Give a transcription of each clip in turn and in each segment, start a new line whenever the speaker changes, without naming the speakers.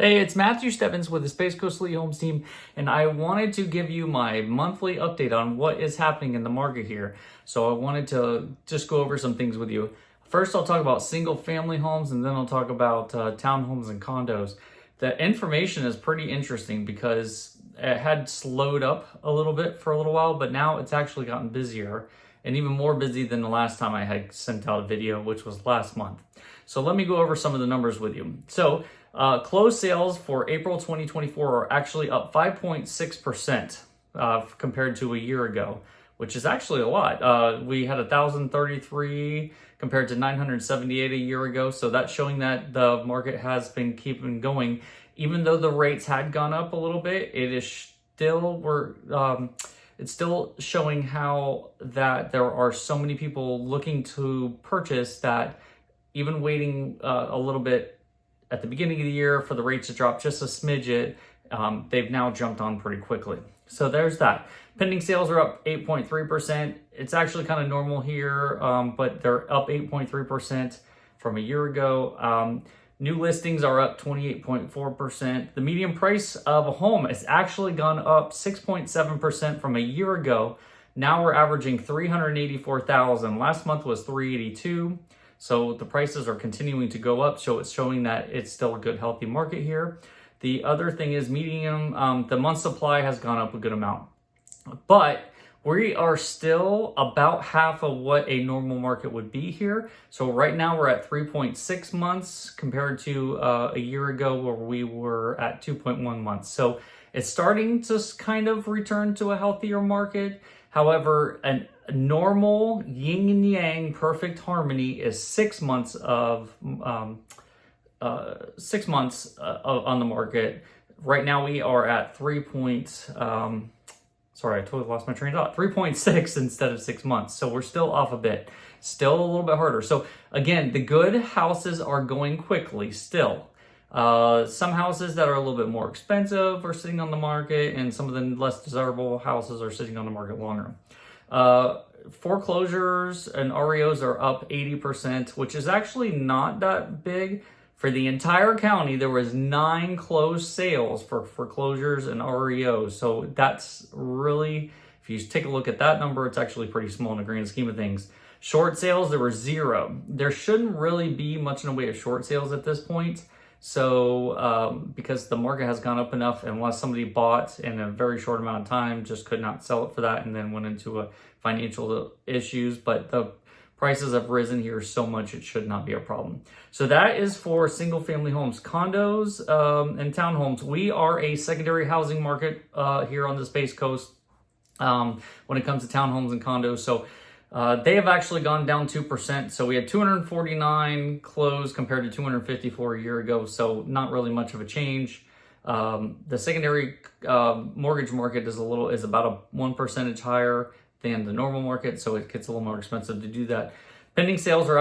Hey, it's Matthew Stebbins with the Space Coast Elite Homes team, and I wanted to give you my monthly update on what is happening in the market here. So I wanted to just go over some things with you. First, I'll talk about single family homes, and then I'll talk about townhomes and condos. The information is pretty interesting because it had slowed up a little bit for a little while, but now it's actually gotten busier and even more busy than the last time I had sent out a video, which was last month. So let me go over some of the numbers with you. So closed sales for April 2024 are actually up 5.6% compared to a year ago, which is actually a lot. We had 1,033 compared to 978 a year ago. So that's showing that the market has been keeping going. Even though the rates had gone up a little bit, it is still, it's still showing how that there are so many people looking to purchase that even waiting a little bit at the beginning of the year for the rates to drop just a smidget, they've now jumped on pretty quickly. So there's that. Pending sales are up 8.3%. It's actually kind of normal here, but they're up 8.3% from a year ago. New listings are up 28.4%. The median price of a home has actually gone up 6.7% from a year ago. Now we're averaging $384,000. Last month was $382,000. So the prices are continuing to go up, so it's showing that it's still a good, healthy market here. The other thing is medium, the month supply has gone up a good amount. But we are still about half of what a normal market would be here. So right now we're at 3.6 months compared to a year ago where we were at 2.1 months. So it's starting to kind of return to a healthier market. However, a normal yin and yang perfect harmony is 6 months of 6 months on the market. Right now we are at sorry, I totally lost my train of thought. 3.6 instead of 6 months. So we're still off a bit. Still a little bit harder. So again, the good houses are going quickly still. Some houses that are a little bit more expensive are sitting on the market, and some of the less desirable houses are sitting on the market longer. Foreclosures and REOs are up 80%, which is actually not that big. For the entire county, there was 9 closed sales for foreclosures and REOs. So that's really, if you take a look at that number, it's actually pretty small in the grand scheme of things. Short sales, there were 0. There shouldn't really be much in the way of short sales at this point. So because the market has gone up enough, unless somebody bought in a very short amount of time, just could not sell it for that and then went into financial issues. But the prices have risen here so much, it should not be a problem. So that is for single family homes. Condos and townhomes, we are a secondary housing market here on the Space Coast when it comes to townhomes and condos. So they have actually gone down 2%. So we had 249 closed compared to 254 a year ago. So not really much of a change. The secondary mortgage market is about a 1% higher than the normal market. So it gets a little more expensive to do that. Pending sales are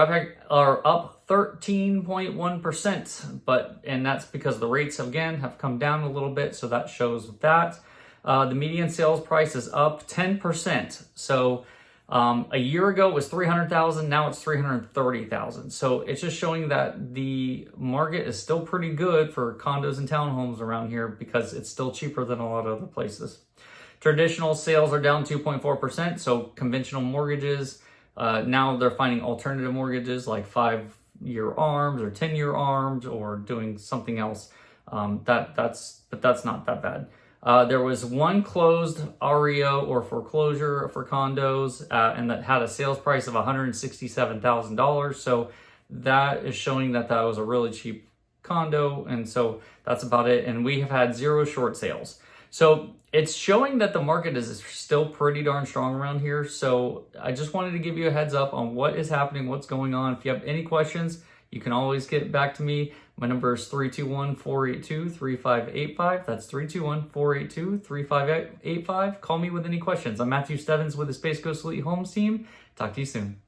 up 13.1%, and that's because the rates have come down a little bit. So that shows that. The median sales price is up 10%. So a year ago it was $300,000, now it's $330,000. So it's just showing that the market is still pretty good for condos and townhomes around here because it's still cheaper than a lot of other places. Traditional sales are down 2.4%. So conventional mortgages, now they're finding alternative mortgages like 5-year ARMs or 10-year ARMs or doing something else. But that's not that bad. There was 1 closed REO or foreclosure for condos, and that had a sales price of $167,000. So that is showing that that was a really cheap condo. And so that's about it. And we have had 0 short sales. So it's showing that the market is still pretty darn strong around here. So I just wanted to give you a heads up on what is happening, what's going on. If you have any questions, you can always get back to me. My number is 321-482-3585. That's 321-482-3585. Call me with any questions. I'm Matthew Stebbins with the Space Coast Elite Homes team. Talk to you soon.